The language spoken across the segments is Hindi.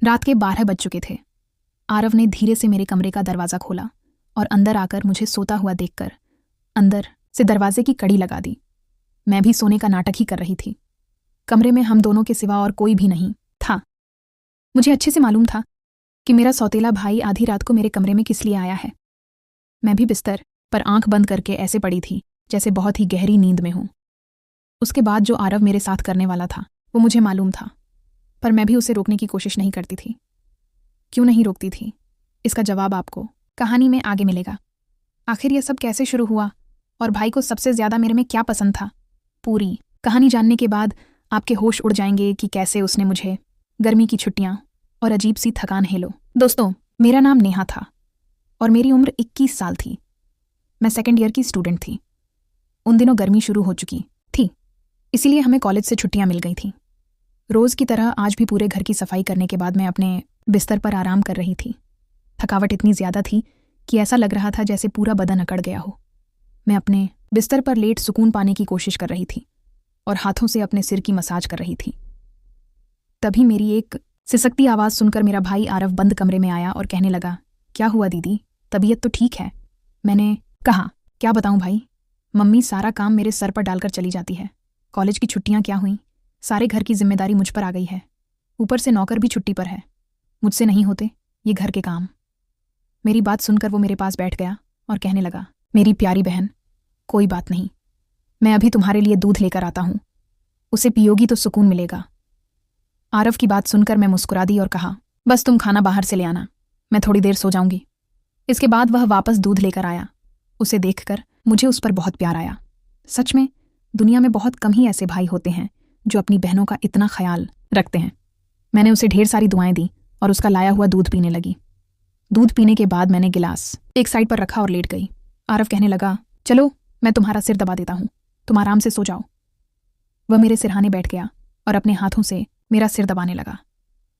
रात के 12 बज चुके थे। आरव ने धीरे से मेरे कमरे का दरवाज़ा खोला और अंदर आकर मुझे सोता हुआ देखकर अंदर से दरवाजे की कड़ी लगा दी। मैं भी सोने का नाटक ही कर रही थी। कमरे में हम दोनों के सिवा और कोई भी नहीं था। मुझे अच्छे से मालूम था कि मेरा सौतेला भाई आधी रात को मेरे कमरे में किस लिए आया है। मैं भी बिस्तर पर आंख बंद करके ऐसे पड़ी थी जैसे बहुत ही गहरी नींद में हूं। उसके बाद जो आरव मेरे साथ करने वाला था वो मुझे मालूम था, पर मैं भी उसे रोकने की कोशिश नहीं करती थी। क्यों नहीं रोकती थी, इसका जवाब आपको कहानी में आगे मिलेगा। आखिर यह सब कैसे शुरू हुआ और भाई को सबसे ज्यादा मेरे में क्या पसंद था, पूरी कहानी जानने के बाद आपके होश उड़ जाएंगे कि कैसे उसने मुझे गर्मी की छुट्टियां और अजीब सी थकान हेलो। दोस्तों, मेरा नाम नेहा था और मेरी उम्र 21 साल थी। मैं सेकेंड ईयर की स्टूडेंट थी। उन दिनों गर्मी शुरू हो चुकी थी, इसीलिए हमें कॉलेज से छुट्टियां मिल गई थीं। रोज़ की तरह आज भी पूरे घर की सफाई करने के बाद मैं अपने बिस्तर पर आराम कर रही थी। थकावट इतनी ज़्यादा थी कि ऐसा लग रहा था जैसे पूरा बदन अकड़ गया हो। मैं अपने बिस्तर पर लेट सुकून पाने की कोशिश कर रही थी और हाथों से अपने सिर की मसाज कर रही थी। तभी मेरी एक सिसकती आवाज़ सुनकर मेरा भाई आरव बंद कमरे में आया और कहने लगा, क्या हुआ दीदी, तबीयत तो ठीक है? मैंने कहा, क्या बताऊं भाई, मम्मी सारा काम मेरे सर पर डालकर चली जाती है। कॉलेज की छुट्टियां क्या हुई, सारे घर की जिम्मेदारी मुझ पर आ गई है। ऊपर से नौकर भी छुट्टी पर है। मुझसे नहीं होते ये घर के काम। मेरी बात सुनकर वो मेरे पास बैठ गया और कहने लगा, मेरी प्यारी बहन, कोई बात नहीं, मैं अभी तुम्हारे लिए दूध लेकर आता हूं, उसे पियोगी तो सुकून मिलेगा। आरव की बात सुनकर मैं मुस्कुरा दी और कहा, बस तुम खाना बाहर से ले आना, मैं थोड़ी देर सो जाऊंगी। इसके बाद वह वापस दूध लेकर आया। उसे देखकर मुझे उस पर बहुत प्यार आया। सच में दुनिया में बहुत कम ही ऐसे भाई होते हैं जो अपनी बहनों का इतना ख्याल रखते हैं। मैंने उसे ढेर सारी दुआएं दी और उसका लाया हुआ दूध पीने लगी। दूध पीने के बाद मैंने गिलास एक साइड पर रखा और लेट गई। आरव कहने लगा, चलो मैं तुम्हारा सिर दबा देता हूँ, तुम आराम से सो जाओ। वह मेरे सिरहाने बैठ गया और अपने हाथों से मेरा सिर दबाने लगा।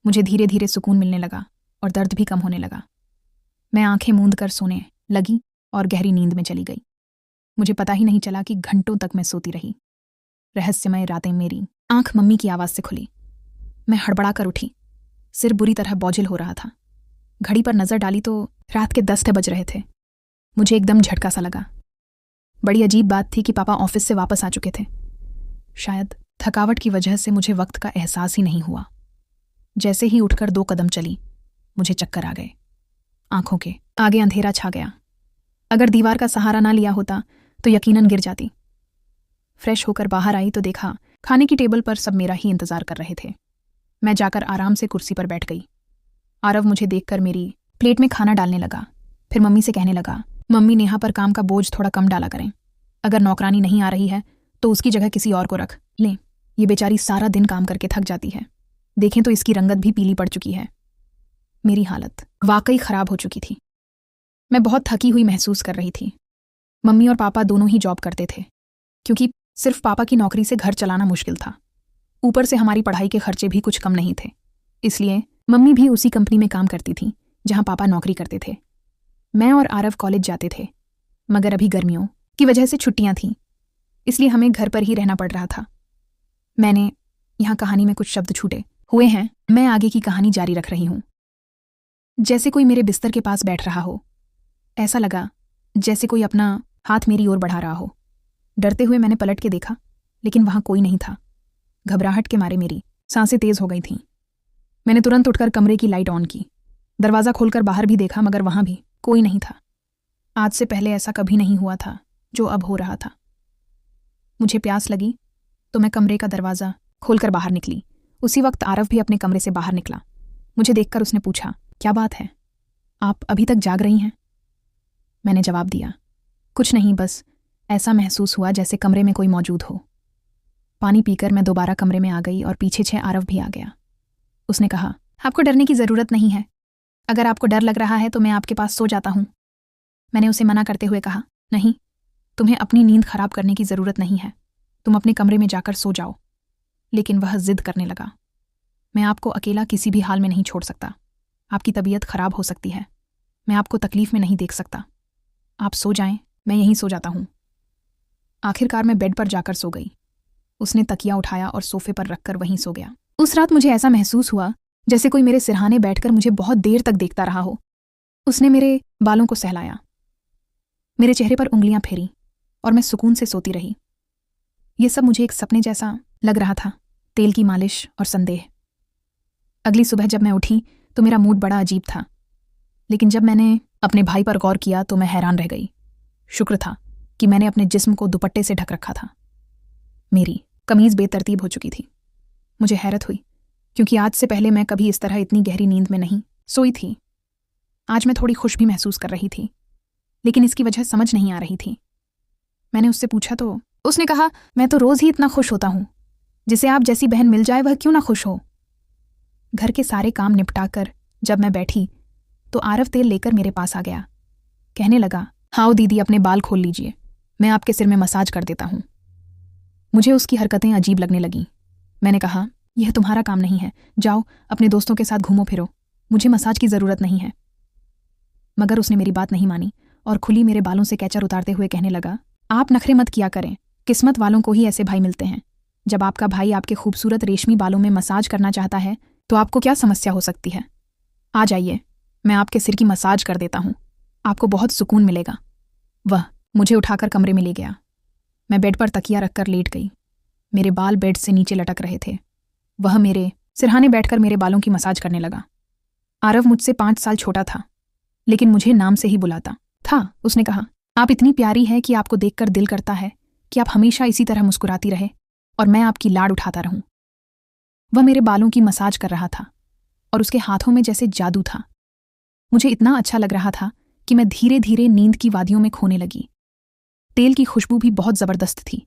मुझे धीरे धीरे सुकून मिलने लगा और दर्द भी कम होने लगा। मैं आंखें मूंद कर सोने लगी और गहरी नींद में चली गई। मुझे पता ही नहीं चला कि घंटों तक मैं सोती रही। रहस्यमय रातें मेरी आंख मम्मी की आवाज़ से खुली। मैं हड़बड़ा कर उठी। सिर बुरी तरह बोझिल हो रहा था। घड़ी पर नज़र डाली तो रात के 10 बज रहे थे। मुझे एकदम झटका सा लगा। बड़ी अजीब बात थी कि पापा ऑफिस से वापस आ चुके थे। शायद थकावट की वजह से मुझे वक्त का एहसास ही नहीं हुआ। जैसे ही उठकर 2 कदम चली, मुझे चक्कर आ गए। आंखों के आगे अंधेरा छा गया। अगर दीवार का सहारा ना लिया होता तो यकीनन गिर जाती। फ्रेश होकर बाहर आई तो देखा खाने की टेबल पर सब मेरा ही इंतजार कर रहे थे। मैं जाकर आराम से कुर्सी पर बैठ गई। आरव मुझे देखकर मेरी प्लेट में खाना डालने लगा। फिर मम्मी से कहने लगा, मम्मी नेहा पर काम का बोझ थोड़ा कम डाला करें। अगर नौकरानी नहीं आ रही है तो उसकी जगह किसी और को रख लें। ये बेचारी सारा दिन काम करके थक जाती है। देखें तो इसकी रंगत भी पीली पड़ चुकी है। मेरी हालत वाकई खराब हो चुकी थी। मैं बहुत थकी हुई महसूस कर रही थी। मम्मी और पापा दोनों ही जॉब करते थे, क्योंकि सिर्फ पापा की नौकरी से घर चलाना मुश्किल था। ऊपर से हमारी पढ़ाई के खर्चे भी कुछ कम नहीं थे। इसलिए मम्मी भी उसी कंपनी में काम करती थी जहां पापा नौकरी करते थे। मैं और आरव कॉलेज जाते थे, मगर अभी गर्मियों की वजह से छुट्टियां थीं, इसलिए हमें घर पर ही रहना पड़ रहा था। मैंने यहाँ कहानी में कुछ शब्द छूटे हुए हैं, मैं आगे की कहानी जारी रख रही हूँ। जैसे कोई मेरे बिस्तर के पास बैठ रहा हो। ऐसा लगा जैसे कोई अपना हाथ मेरी ओर बढ़ा रहा हो। डरते हुए मैंने पलट के देखा, लेकिन वहां कोई नहीं था। घबराहट के मारे मेरी सांसें तेज हो गई थीं। मैंने तुरंत उठकर कमरे की लाइट ऑन की। दरवाज़ा खोलकर बाहर भी देखा, मगर वहां भी कोई नहीं था। आज से पहले ऐसा कभी नहीं हुआ था जो अब हो रहा था। मुझे प्यास लगी तो मैं कमरे का दरवाज़ा खोलकर बाहर निकली। उसी वक्त आरव भी अपने कमरे से बाहर निकला। मुझे देखकर उसने पूछा, क्या बात है, आप अभी तक जाग रही हैं? मैंने जवाब दिया, कुछ नहीं, बस ऐसा महसूस हुआ जैसे कमरे में कोई मौजूद हो। पानी पीकर मैं दोबारा कमरे में आ गई और पीछे आरव भी आ गया। उसने कहा, आपको डरने की ज़रूरत नहीं है। अगर आपको डर लग रहा है तो मैं आपके पास सो जाता हूँ। मैंने उसे मना करते हुए कहा, नहीं, तुम्हें अपनी नींद खराब करने की ज़रूरत नहीं है, तुम अपने कमरे में जाकर सो जाओ। लेकिन वह जिद करने लगा, मैं आपको अकेला किसी भी हाल में नहीं छोड़ सकता। आपकी तबीयत खराब हो सकती है, मैं आपको तकलीफ में नहीं देख सकता। आप सो जाएं, मैं यहीं सो जाता हूँ। आखिरकार मैं बेड पर जाकर सो गई। उसने तकिया उठाया और सोफे पर रखकर वहीं सो गया। उस रात मुझे ऐसा महसूस हुआ जैसे कोई मेरे सिरहाने बैठकर मुझे बहुत देर तक देखता रहा हो। उसने मेरे बालों को सहलाया, मेरे चेहरे पर उंगलियां फेरी और मैं सुकून से सोती रही। ये सब मुझे एक सपने जैसा लग रहा था, तेल की मालिश और संदेह। अगली सुबह जब मैं उठी तो मेरा मूड बड़ा अजीब था, लेकिन जब मैंने अपने भाई पर गौर किया तो मैं हैरान रह गई। शुक्र था कि मैंने अपने जिस्म को दुपट्टे से ढक रखा था। मेरी कमीज बेतरतीब हो चुकी थी। मुझे हैरत हुई, क्योंकि आज से पहले मैं कभी इस तरह इतनी गहरी नींद में नहीं सोई थी। आज मैं थोड़ी खुश भी महसूस कर रही थी, लेकिन इसकी वजह समझ नहीं आ रही थी। मैंने उससे पूछा तो उसने कहा, मैं तो रोज ही इतना खुश होता हूं। जिसे आप जैसी बहन मिल जाए वह क्यों ना खुश हो। घर के सारे काम निपटाकर जब मैं बैठी तो आरव तेल लेकर मेरे पास आ गया। कहने लगा, हाओ दीदी, अपने बाल खोल लीजिए, मैं आपके सिर में मसाज कर देता हूं। मुझे उसकी हरकतें अजीब लगने लगीं। मैंने कहा, यह तुम्हारा काम नहीं है, जाओ अपने दोस्तों के साथ घूमो फिरो, मुझे मसाज की जरूरत नहीं है। मगर उसने मेरी बात नहीं मानी और खुली मेरे बालों से कैचर उतारते हुए कहने लगा, आप नखरे मत किया करें, किस्मत वालों को ही ऐसे भाई मिलते हैं। जब आपका भाई आपके खूबसूरत रेशमी बालों में मसाज करना चाहता है तो आपको क्या समस्या हो सकती है। आ जाइए, मैं आपके सिर की मसाज कर देता हूं, आपको बहुत सुकून मिलेगा। वह मुझे उठाकर कमरे में ले गया। मैं बेड पर तकिया रखकर लेट गई। मेरे बाल बेड से नीचे लटक रहे थे। वह मेरे सिरहाने बैठकर मेरे बालों की मसाज करने लगा। आरव मुझसे 5 साल छोटा था, लेकिन मुझे नाम से ही बुलाता था। उसने कहा, आप इतनी प्यारी है कि आपको देखकर दिल करता है कि आप हमेशा इसी तरह मुस्कुराती रहे और मैं आपकी लाड उठाता रहूं। वह मेरे बालों की मसाज कर रहा था और उसके हाथों में जैसे जादू था। मुझे इतना अच्छा लग रहा था कि मैं धीरे धीरे नींद की वादियों में खोने लगी। तेल की खुशबू भी बहुत जबरदस्त थी।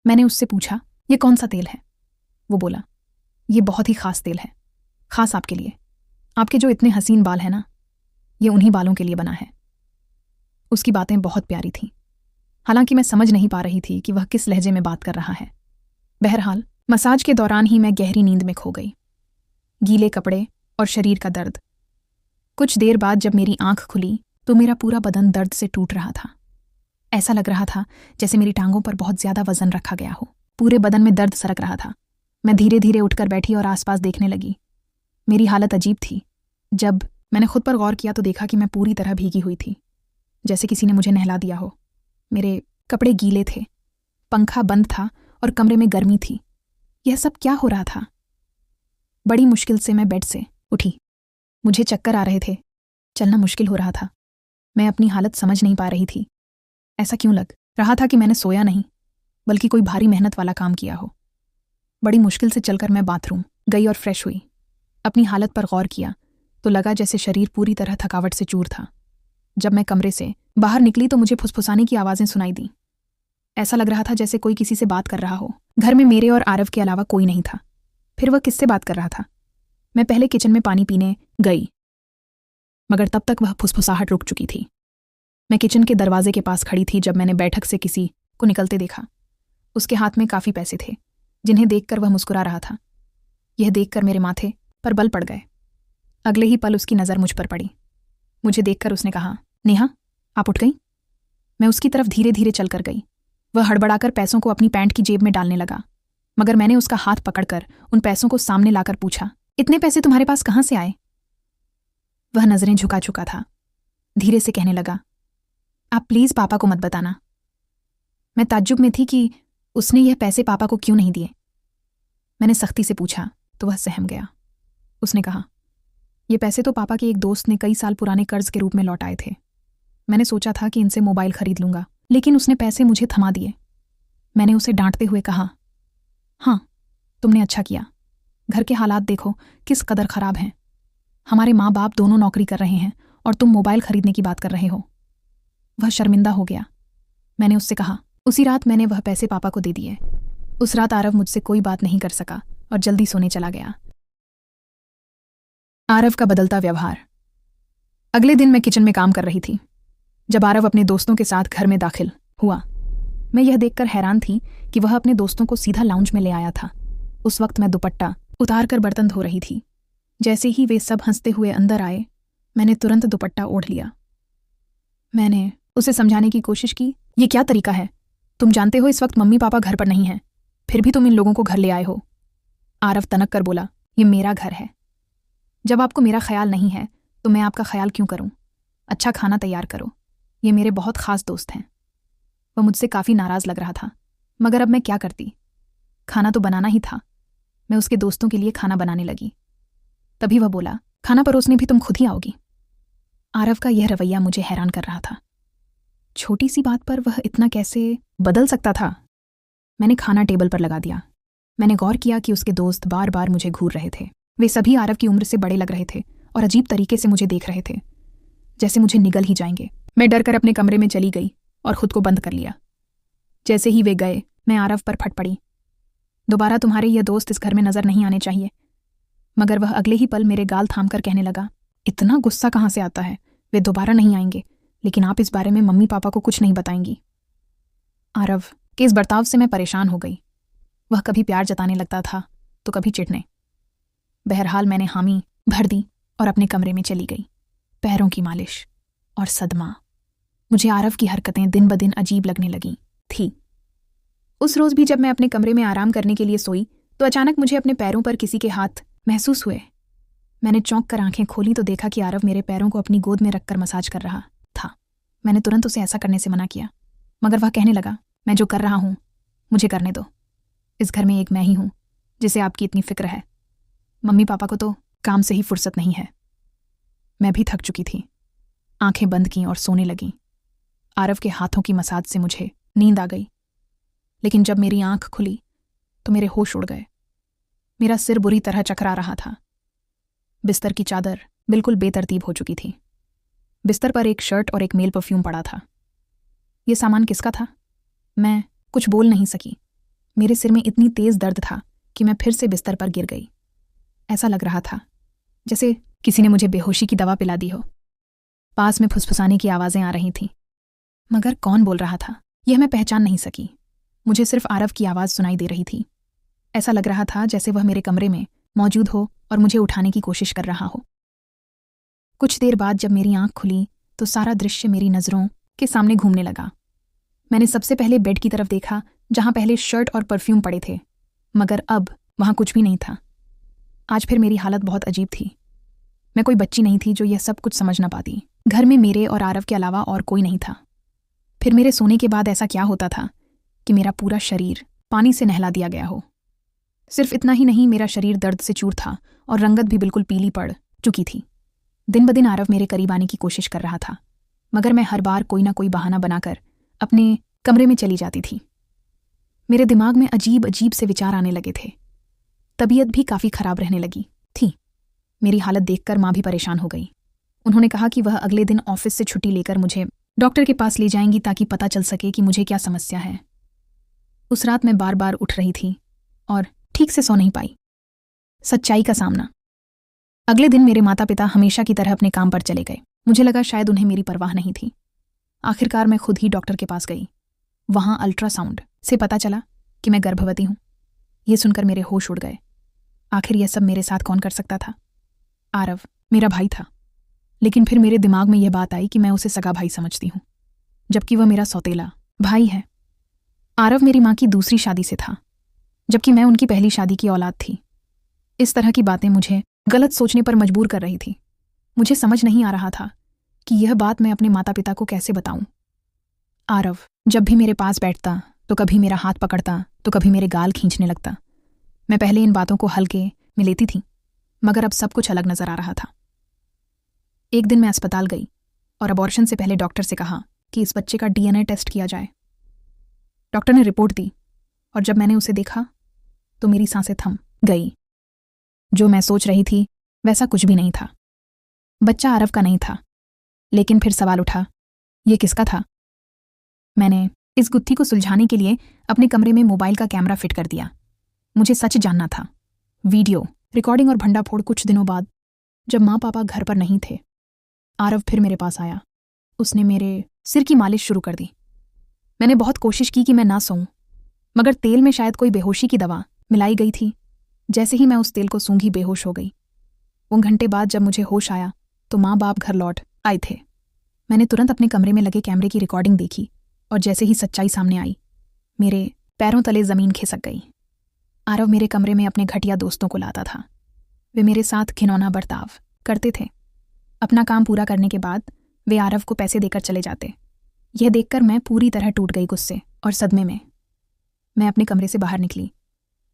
मैंने उससे पूछा, ये कौन सा तेल है? वो बोला, ये बहुत ही खास तेल है, खास आपके लिए। आपके जो इतने हसीन बाल हैं ना, ये उन्हीं बालों के लिए बना है। उसकी बातें बहुत प्यारी थीं, हालांकि मैं समझ नहीं पा रही थी कि वह किस लहजे में बात कर रहा है। बहरहाल मसाज के दौरान ही मैं गहरी नींद में खो गई। गीले कपड़े और शरीर का दर्द। कुछ देर बाद जब मेरी आंख खुली तो मेरा पूरा बदन दर्द से टूट रहा था। ऐसा लग रहा था जैसे मेरी टांगों पर बहुत ज्यादा वजन रखा गया हो। पूरे बदन में दर्द सरक रहा था। मैं धीरे धीरे उठकर बैठी और आसपास देखने लगी। मेरी हालत अजीब थी। जब मैंने खुद पर गौर किया तो देखा कि मैं पूरी तरह भीगी हुई थी, जैसे किसी ने मुझे नहला दिया हो। मेरे कपड़े गीले थे, पंखा बंद था और कमरे में गर्मी थी। यह सब क्या हो रहा था? बड़ी मुश्किल से मैं बेड से उठी। मुझे चक्कर आ रहे थे, चलना मुश्किल हो रहा था। मैं अपनी हालत समझ नहीं पा रही थी। ऐसा क्यों लग रहा था कि मैंने सोया नहीं, बल्कि कोई भारी मेहनत वाला काम किया हो। बड़ी मुश्किल से चलकर मैं बाथरूम गई और फ्रेश हुई। अपनी हालत पर गौर किया तो लगा जैसे शरीर पूरी तरह थकावट से चूर था। जब मैं कमरे से बाहर निकली तो मुझे फुसफुसाने की आवाज़ें सुनाई दी। ऐसा लग रहा था जैसे कोई किसी से बात कर रहा हो। घर में मेरे और आरव के अलावा कोई नहीं था। फिर वह किससे बात कर रहा था? मैं पहले किचन में पानी पीने गई, मगर तब तक वह फुसफुसाहट रुक चुकी थी। मैं किचन के दरवाजे के पास खड़ी थी जब मैंने बैठक से किसी को निकलते देखा। उसके हाथ में काफ़ी पैसे थे, जिन्हें देखकर वह मुस्कुरा रहा था। यह देखकर मेरे माथे पर बल पड़ गए। अगले ही पल उसकी नज़र मुझ पर पड़ी। मुझे देखकर उसने कहा, नेहा, आप उठ गई? मैं उसकी तरफ धीरे धीरे चलकर गई। वह हड़बड़ाकर पैसों को अपनी पैंट की जेब में डालने लगा, मगर मैंने उसका हाथ पकड़कर उन पैसों को सामने लाकर पूछा, इतने पैसे तुम्हारे पास कहाँ से आए? वह नजरें झुका चुका था। धीरे से कहने लगा, आप प्लीज पापा को मत बताना। मैं ताज्जुब में थी कि उसने यह पैसे पापा को क्यों नहीं दिए। मैंने सख्ती से पूछा तो वह सहम गया। उसने कहा, ये पैसे तो पापा के एक दोस्त ने कई साल पुराने कर्ज के रूप में लौटाए थे। मैंने सोचा था कि इनसे मोबाइल खरीद लूंगा, लेकिन उसने पैसे मुझे थमा दिए। मैंने उसे डांटते हुए कहा, हाँ, तुमने अच्छा किया। घर के हालात देखो किस कदर खराब हैं। हमारे माँ बाप दोनों नौकरी कर रहे हैं और तुम मोबाइल खरीदने की बात कर रहे हो। वह शर्मिंदा हो गया। मैंने उससे कहा, उसी रात मैंने वह पैसे पापा को दे दिए। उस रात आरव मुझसे कोई बात नहीं कर सका और जल्दी सोने चला गया। आरव का बदलता व्यवहार। अगले दिन मैं किचन में काम कर रही थी जब आरव अपने दोस्तों के साथ घर में दाखिल हुआ। मैं यह देखकर हैरान थी कि वह अपने दोस्तों को सीधा लाउंज में ले आया था। उस वक्त मैं दुपट्टा उतारकर बर्तन धो रही थी। जैसे ही वे सब हंसते हुए अंदर आए, मैंने तुरंत दुपट्टा ओढ़ लिया। मैंने उसे समझाने की कोशिश की, ये क्या तरीका है? तुम जानते हो इस वक्त मम्मी पापा घर पर नहीं हैं, फिर भी तुम इन लोगों को घर ले आए हो। आरव तनक कर बोला, ये मेरा घर है। जब आपको मेरा ख्याल नहीं है तो मैं आपका ख्याल क्यों करूं? अच्छा खाना तैयार करो, ये मेरे बहुत ख़ास दोस्त हैं। वह मुझसे काफ़ी नाराज़ लग रहा था, मगर अब मैं क्या करती? खाना तो बनाना ही था। मैं उसके दोस्तों के लिए खाना बनाने लगी। तभी वह बोला, खाना परोसने भी तुम खुद ही आओगी? आरव का यह रवैया मुझे हैरान कर रहा था। छोटी सी बात पर वह इतना कैसे बदल सकता था? मैंने खाना टेबल पर लगा दिया। मैंने गौर किया कि उसके दोस्त बार बार मुझे घूर रहे थे। वे सभी आरव की उम्र से बड़े लग रहे थे और अजीब तरीके से मुझे देख रहे थे, जैसे मुझे निगल ही जाएंगे। मैं डर कर अपने कमरे में चली गई और खुद को बंद कर लिया। जैसे ही वे गए, मैं आरव पर फट पड़ी। दोबारा तुम्हारे यह दोस्त इस घर में नजर नहीं आने चाहिए। मगर वह अगले ही पल मेरे गाल थाम कर कहने लगा, इतना गुस्सा कहाँ से आता है? वे दोबारा नहीं आएंगे, लेकिन आप इस बारे में मम्मी पापा को कुछ नहीं बताएंगी। आरव के इस बर्ताव से मैं परेशान हो गई। वह कभी प्यार जताने लगता था तो कभी चिढ़ने। बहरहाल मैंने हामी भर दी और अपने कमरे में चली गई। पैरों की मालिश और सदमा। मुझे आरव की हरकतें दिन ब दिन अजीब लगने लगी थी। उस रोज भी जब मैं अपने कमरे में आराम करने के लिए सोई तो अचानक मुझे अपने पैरों पर किसी के हाथ महसूस हुए। मैंने चौंक कर आंखें खोली तो देखा कि आरव मेरे पैरों को अपनी गोद में रखकर मसाज कर रहा था। मैंने तुरंत उसे ऐसा करने से मना किया, मगर वह कहने लगा, मैं जो कर रहा हूं मुझे करने दो। इस घर में एक मैं ही हूं जिसे आपकी इतनी फिक्र है। मम्मी पापा को तो काम से ही फुर्सत नहीं है। मैं भी थक चुकी थी। आंखें बंद की और सोने लगी। आरव के हाथों की मसाज से मुझे नींद आ गई, लेकिन जब मेरी आंख खुली तो मेरे होश उड़ गए। मेरा सिर बुरी तरह चकरा रहा था। बिस्तर की चादर बिल्कुल बेतरतीब हो चुकी थी। बिस्तर पर एक शर्ट और एक मेल परफ्यूम पड़ा था। यह सामान किसका था? मैं कुछ बोल नहीं सकी। मेरे सिर में इतनी तेज दर्द था कि मैं फिर से बिस्तर पर गिर गई। ऐसा लग रहा था जैसे किसी ने मुझे बेहोशी की दवा पिला दी हो। पास में फुसफुसाने की आवाज़ें आ रही थीं, मगर कौन बोल रहा था यह मैं पहचान नहीं सकी। मुझे सिर्फ आरव की आवाज़ सुनाई दे रही थी। ऐसा लग रहा था जैसे वह मेरे कमरे में मौजूद हो और मुझे उठाने की कोशिश कर रहा हो। कुछ देर बाद जब मेरी आंख खुली तो सारा दृश्य मेरी नज़रों के सामने घूमने लगा। मैंने सबसे पहले बेड की तरफ देखा, जहां पहले शर्ट और परफ्यूम पड़े थे, मगर अब वहां कुछ भी नहीं था। आज फिर मेरी हालत बहुत अजीब थी। मैं कोई बच्ची नहीं थी जो यह सब कुछ समझ न पाती। घर में मेरे और आरव के अलावा और कोई नहीं था। फिर मेरे सोने के बाद ऐसा क्या होता था कि मेरा पूरा शरीर पानी से नहला दिया गया हो। सिर्फ इतना ही नहीं, मेरा शरीर दर्द से चूर था और रंगत भी बिल्कुल पीली पड़ चुकी थी। दिन ब दिन आरव मेरे करीब आने की कोशिश कर रहा था, मगर मैं हर बार कोई ना कोई बहाना बनाकर अपने कमरे में चली जाती थी। मेरे दिमाग में अजीब अजीब से विचार आने लगे थे। तबीयत भी काफ़ी खराब रहने लगी थी। मेरी हालत देखकर माँ भी परेशान हो गई। उन्होंने कहा कि वह अगले दिन ऑफिस से छुट्टी लेकर मुझे डॉक्टर के पास ले जाएंगी ताकि पता चल सके कि मुझे क्या समस्या है। उस रात मैं बार बार उठ रही थी और ठीक से सो नहीं पाई। सच्चाई का सामना। अगले दिन मेरे माता पिता हमेशा की तरह अपने काम पर चले गए। मुझे लगा शायद उन्हें मेरी परवाह नहीं थी। आखिरकार मैं खुद ही डॉक्टर के पास गई। वहां अल्ट्रासाउंड से पता चला कि मैं गर्भवती हूं। यह सुनकर मेरे होश उड़ गए। आखिर यह सब मेरे साथ कौन कर सकता था? आरव मेरा भाई था, लेकिन फिर मेरे दिमाग में यह बात आई कि मैं उसे सगा भाई समझती हूं, जबकि वह मेरा सौतेला भाई है। आरव मेरी माँ की दूसरी शादी से था, जबकि मैं उनकी पहली शादी की औलाद थी। इस तरह की बातें मुझे गलत सोचने पर मजबूर कर रही थी। मुझे समझ नहीं आ रहा था कि यह बात मैं अपने माता पिता को कैसे बताऊं। आरव जब भी मेरे पास बैठता तो कभी मेरा हाथ पकड़ता तो कभी मेरे गाल खींचने लगता। मैं पहले इन बातों को हल्के में लेती थी, मगर अब सब कुछ अलग नजर आ रहा था। एक दिन मैं अस्पताल गई और अबॉर्शन से पहले डॉक्टर से कहा कि इस बच्चे का DNA टेस्ट किया जाए। डॉक्टर ने रिपोर्ट दी और जब मैंने उसे देखा तो मेरी सांसें थम गई। जो मैं सोच रही थी वैसा कुछ भी नहीं था। बच्चा आरव का नहीं था, लेकिन फिर सवाल उठा, यह किसका था? मैंने इस गुत्थी को सुलझाने के लिए अपने कमरे में मोबाइल का कैमरा फिट कर दिया। मुझे सच जानना था। वीडियो रिकॉर्डिंग और भंडाफोड़। कुछ दिनों बाद जब माँ पापा घर पर नहीं थे, आरव फिर मेरे पास आया। उसने मेरे सिर की मालिश शुरू कर दी। मैंने बहुत कोशिश की कि मैं ना सोऊं, मगर तेल में शायद कोई बेहोशी की दवा मिलाई गई थी। जैसे ही मैं उस तेल को सूंघी बेहोश हो गई। वो घंटे बाद जब मुझे होश आया तो माँ बाप घर लौट आए थे। मैंने तुरंत अपने कमरे में लगे कैमरे की रिकॉर्डिंग देखी और जैसे ही सच्चाई सामने आई, मेरे पैरों तले जमीन खिसक गई। आरव मेरे कमरे में अपने घटिया दोस्तों को लाता था। वे मेरे साथ घिनौना बर्ताव करते थे। अपना काम पूरा करने के बाद वे आरव को पैसे देकर चले जाते। यह देखकर मैं पूरी तरह टूट गई गुस्से और सदमे में। मैं अपने कमरे से बाहर निकली।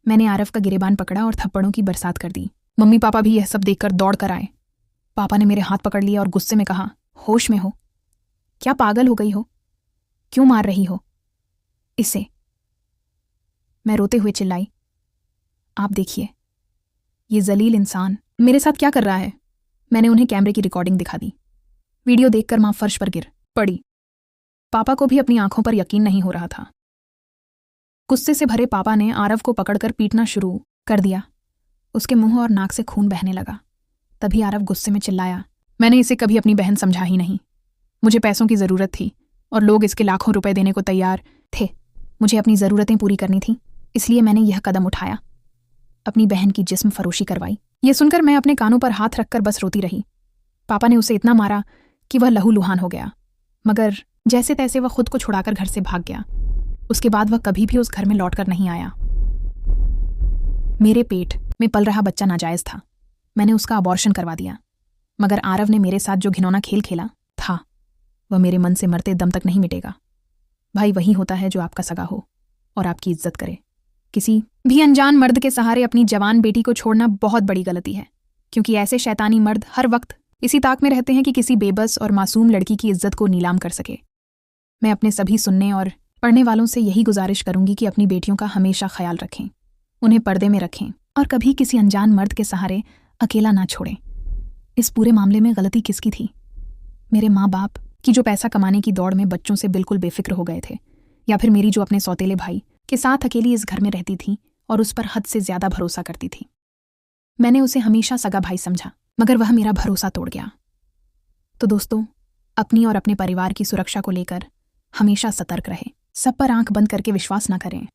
मैंने आरव का गिरेबान पकड़ा और थप्पड़ों की बरसात कर दी। मम्मी पापा भी यह सब देखकर दौड़ कर आए। पापा ने मेरे हाथ पकड़ लिया और गुस्से में कहा, होश में हो? क्या पागल हो गई हो? क्यों मार रही हो इसे? मैं रोते हुए चिल्लाई, आप देखिए, ये जलील इंसान मेरे साथ क्या कर रहा है। मैंने उन्हें कैमरे की रिकॉर्डिंग दिखा दी। वीडियो देखकर मां फर्श पर गिर पड़ी। पापा को भी अपनी आंखों पर यकीन नहीं हो रहा था। गुस्से से भरे पापा ने आरव को पकड़कर पीटना शुरू कर दिया। उसके मुंह और नाक से खून बहने लगा। तभी आरव गुस्से में चिल्लाया, मैंने इसे कभी अपनी बहन समझा ही नहीं। मुझे पैसों की ज़रूरत थी और लोग इसके लाखों रुपए देने को तैयार थे। मुझे अपनी ज़रूरतें पूरी करनी थी, इसलिए मैंने यह कदम उठाया, अपनी बहन की जिस्म फरोशी करवाई। यह सुनकर मैं अपने कानों पर हाथ रखकर बस रोती रही। पापा ने उसे इतना मारा कि वह लहूलुहान हो गया, मगर जैसे तैसे वह खुद को छुड़ाकर घर से भाग गया। उसके बाद वह कभी भी उस घर में लौटकर नहीं आया। मेरे पेट में पल रहा बच्चा नाजायज़ था। मैंने उसका अबॉर्शन करवा दिया, मगर आरव ने मेरे साथ जो घिनौना खेल खेला था वह मेरे मन से मरते दम तक नहीं मिटेगा। भाई वही होता है जो आपका सगा हो और आपकी इज्जत करे। किसी भी अनजान मर्द के सहारे अपनी जवान बेटी को छोड़ना बहुत बड़ी गलती है, क्योंकि ऐसे शैतानी मर्द हर वक्त इसी ताक में रहते हैं कि किसी बेबस और मासूम लड़की की इज्जत को नीलाम कर सके। मैं अपने सभी सुनने और पढ़ने वालों से यही गुजारिश करूंगी कि अपनी बेटियों का हमेशा ख्याल रखें, उन्हें पर्दे में रखें और कभी किसी अनजान मर्द के सहारे अकेला ना छोड़ें। इस पूरे मामले में गलती किसकी थी? मेरे माँ बाप की जो पैसा कमाने की दौड़ में बच्चों से बिल्कुल बेफिक्र हो गए थे, या फिर मेरी जो अपने सौतेले भाई के साथ अकेली इस घर में रहती थी और उस पर हद से ज्यादा भरोसा करती थी। मैंने उसे हमेशा सगा भाई समझा, मगर वह मेरा भरोसा तोड़ गया। तो दोस्तों, अपनी और अपने परिवार की सुरक्षा को लेकर हमेशा सतर्क रहें। सब पर आंख बंद करके विश्वास ना करें।